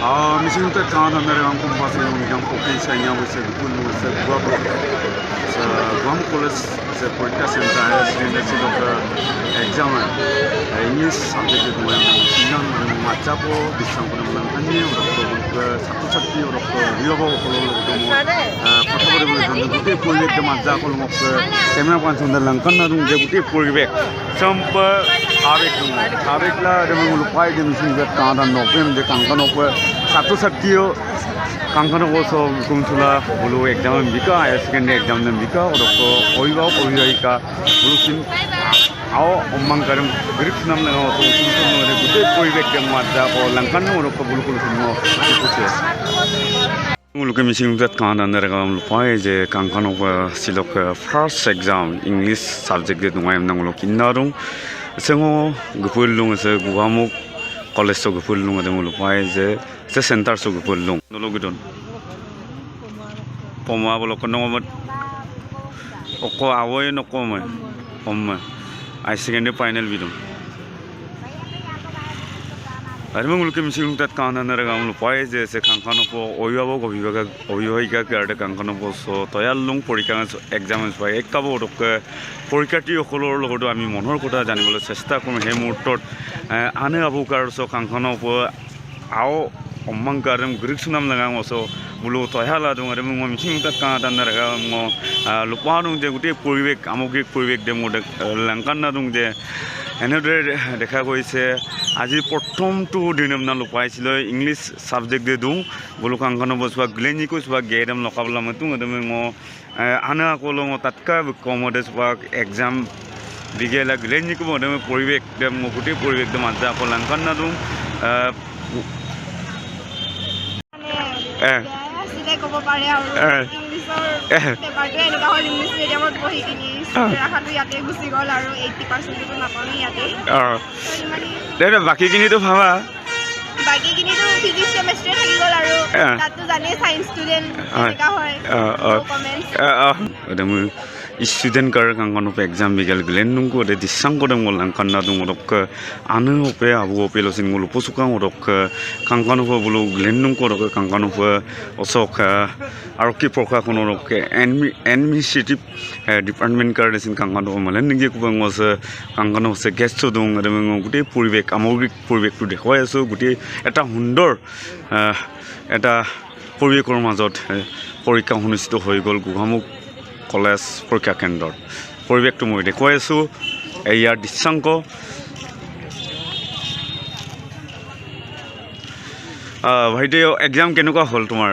Misalnya kan anda orang kumpas yang kopi saya bisa gupul bisa gua gua kulis saya podcast entah sehingga sih dokter exam ini subjek itu yang siang macam apa bisa pun hanya orang satu orang riau kalau kata boleh gede project ke macam kalau mau kamera kan sudah langkan na dong gede project sampai awek lah dengan lupai je misalnya kan ada nopen je kan nopen satu kankan also kumtula bulu exam bika second exam dan bika orang oiwa ka bulu sin aw omang karam grip nam na also kumtula gede project yang macam apa langkan orang bulu semua proses mulu kami singkat kan anda rekam lupa je kankan apa silok first exam English subject dia tunggu yang mulu kinarung sengo gupulung se guamuk college so gupulung ada mulu lupa je se center so gupulung nolo gudon poma bolo kono mat oko awoy no koma poma I second final bidum Ada mengulur kemising tat kanan nara kamu lupa je se kankan opo oiwa ke ada kankan opo so toyal lung porikan exam supaya ekabo rok porikati okolor logodo ami monhor kota jani bolo sesta kum hemutot ane abu kar so kankan opo ao omang karam grik sunam lagang oso bulu toyal adung ada mengulur kemising tat kanan nara kamu lupa adung je gute poribek amogik poribek demo langkan adung je এনেদৰে দেখা গৈছে আজি প্ৰথমটো দিনম না লুপাইছিল English subject দে দু বলু কাংখানো বসবা গ্লেনিকো সবা গেডম লকাবলা মতু গদমে ম আনা কলো ম তাতকা কমডেস বা এক্সাম বিগেলা গ্লেনিকো মদমে পৰিবেক দেম গুটি পৰিবেক দম আজা কলাংখান না দু সিলে কব পাৰে আৰু ইংলিছৰ পেপাৰটো এনেকা হ'ল ইংলিছ মিডিয়ামত পঢ়ি কিনি ৰাখাটো ইয়াতে গুচি গ'ল আৰু 80% নাপামি ইয়াতে দে বাকিখিনিতো ভাবা বাকিখিনিতো ফিজিক্স কেমেষ্ট্ৰি থাকি গ'ল আৰু তাতো জানে সায়েন্স ষ্টুডেন্ট এনেকা হয় comments student kar kankan ope exam bigal glen nungko de disang ko deng molang kanna dung rok anu ope abu ope losin ngulu posukang rok kankan ope bulu glen nungko rok kankan ope osok aroki prokha kono rok administrative department kar desin kankan ope malen ninge ko bang os kankan ope guest dung ade meng gute poribek amogik poribek tu dekhoi aso gute eta hundor eta poribekor majot porikha honisito hoi gol guhamuk college পৰীক্ষা কেন্দ্ৰৰ পৰিৱেশটো মই দেখুৱাই আছোঁ ইয়াৰ দৃশ্যাংক ভাইটি exam কেনেকুৱা হ'ল তোমাৰ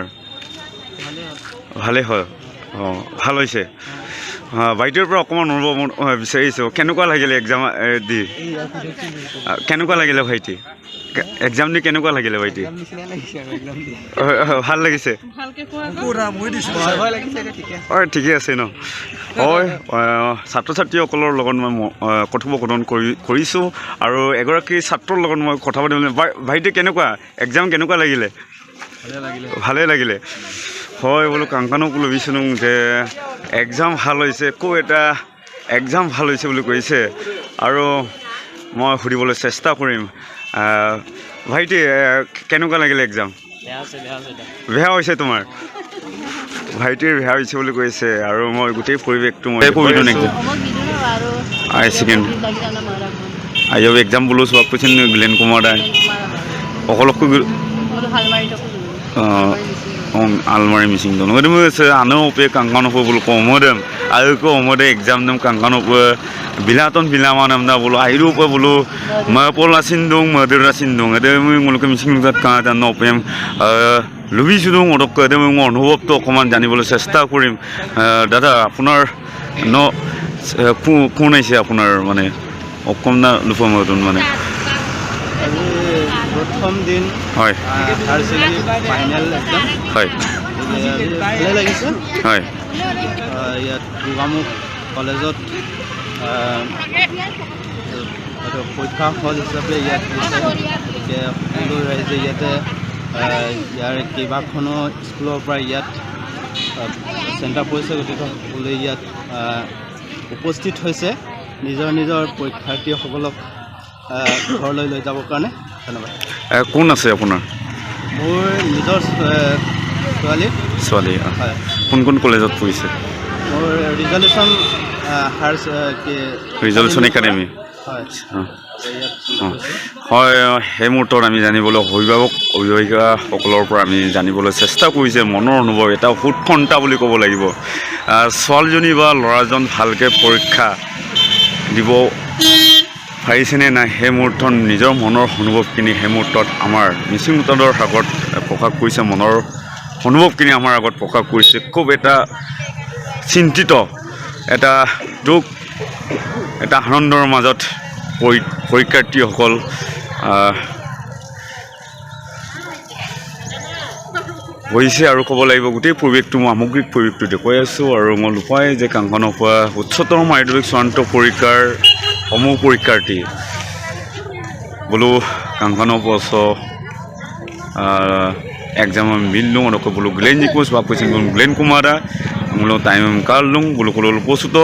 ভালেই হয় অঁ ভাল হৈছে ভাইটিৰ পৰা অকণমান অনুভৱ বিচাৰিছোঁ কেনেকুৱা লাগিলে এক্সাম দি কেনেকুৱা লাগিলে ভাইটি এক্সাম দি কেনেকুৱা লাগিলে ভাইটি ভাল লাগিছে ঠিকে আছে ন হয় ছাত্ৰ ছাত্ৰীসকলৰ লগত মই কথোপকথন কৰিছোঁ আৰু এগৰাকী ছাত্ৰৰ লগত মই কথা পাতিবলৈ ভাইটি কেনেকুৱা এক্সাম কেনেকুৱা লাগিলে ভালেই লাগিলে হয় বোলো কাংকানক লবিছিলোঁ যে এক্সাম ভাল হৈছে আকৌ এটা এক্সাম ভাল হৈছে বুলি কৈছে আৰু মই সুধিবলৈ চেষ্টা কৰিম ভাইটি কেনেকুৱা লাগিলে এক্সাম বেয়া হৈছে তোমাৰ ভাইটিৰ বেয়া হৈছে বুলি কৈছে আৰু মই গোটেই পৰিৱেশটো মই আইও এক্সাম বোলো চব কৈছিল গ্লেন কুমাৰ দাই অকলকো আলমাৰি মিচিং দন আনো ওপে কাংকান ওপে বোলো কমদেম আৰু কমদে এক্সাম দেম কাংকান ওপে বিলাতন বিলামান আমনা বোলো আইরু ওপে বোলো মাপলা সিন্দং মাদরা সিন্দং এদে মই মুলকে মিচিং জাত কা জান ওপেম লুবিছো দং অদক এদে মই অনুভৱটো অকমান জানিবলৈ চেষ্টা কৰিম দাদা আপোনাৰ ন কোন আছে আপোনাৰ মানে অকমনা লুফমদন মানে প্ৰথম দিন হয় ফাইনেল একদম হয় ভালে লাগিছে হয় ইয়াত গোগামুখ কলেজত পৰীক্ষা হল হিচাপে ইয়াত গতিকে সকলো ৰাইজে ইয়াতে ইয়াৰ কেইবাখনো স্কুলৰ পৰা ইয়াত চেণ্টাৰ পৰিছে গতিকে সকলোৱে ইয়াত উপস্থিত হৈছে নিজৰ নিজৰ পৰীক্ষাৰ্থীসকলক ঘৰলৈ লৈ যাবৰ কাৰণে ধন্যবাদ কোন আছে আপোনাৰ মোৰ নিজৰ ছোৱালী ছোৱালী হয় কোন কোন কলেজত পঢ়িছে মোৰ ৰিজলিউশ্যন ৰিজলিউশ্যন একাডেমি হয় হয় সেই মুহূৰ্তত আমি জানিবলৈ অভিভাৱিকাসকলৰ পৰা আমি জানিবলৈ চেষ্টা কৰিছে মনৰ অনুভৱ এটা উৎকণ্ঠা বুলি ক'ব লাগিব ছোৱালীজনী বা ল'ৰাজন ভালকৈ পৰীক্ষা দিব পাৰিছেনে নাই সেই মুহূৰ্তত নিজৰ মনৰ অনুভৱখিনি সেই মুহূৰ্তত আমাৰ মিচিং উত্তাদৰ আগত প্ৰকাশ কৰিছে মনৰ অনুভৱখিনি আমাৰ আগত প্ৰকাশ কৰিছে খুব এটা চিন্তিত এটা দুখ এটা আনন্দৰ মাজত পৰীক্ষাৰ্থীসকল হৈছে আৰু ক'ব লাগিব গোটেই পৰিৱেশটো মই সামগ্ৰিক পৰিৱেশটো দেখুৱাই আছোঁ আৰু মই লুকুৱাই যে কাংকানৰ পৰা উচ্চতৰ মাধ্যমিক চূড়ান্ত পৰীক্ষাৰ সমূহ পৰীক্ষাৰ্থী বোলো কাংকানৰ পছ एग्जाम मिलूँ और बोलो ग्लेन जिको स्वाप ग्लेन कुमारा बोलो टाइम काल लूँ बोलो पोसुतो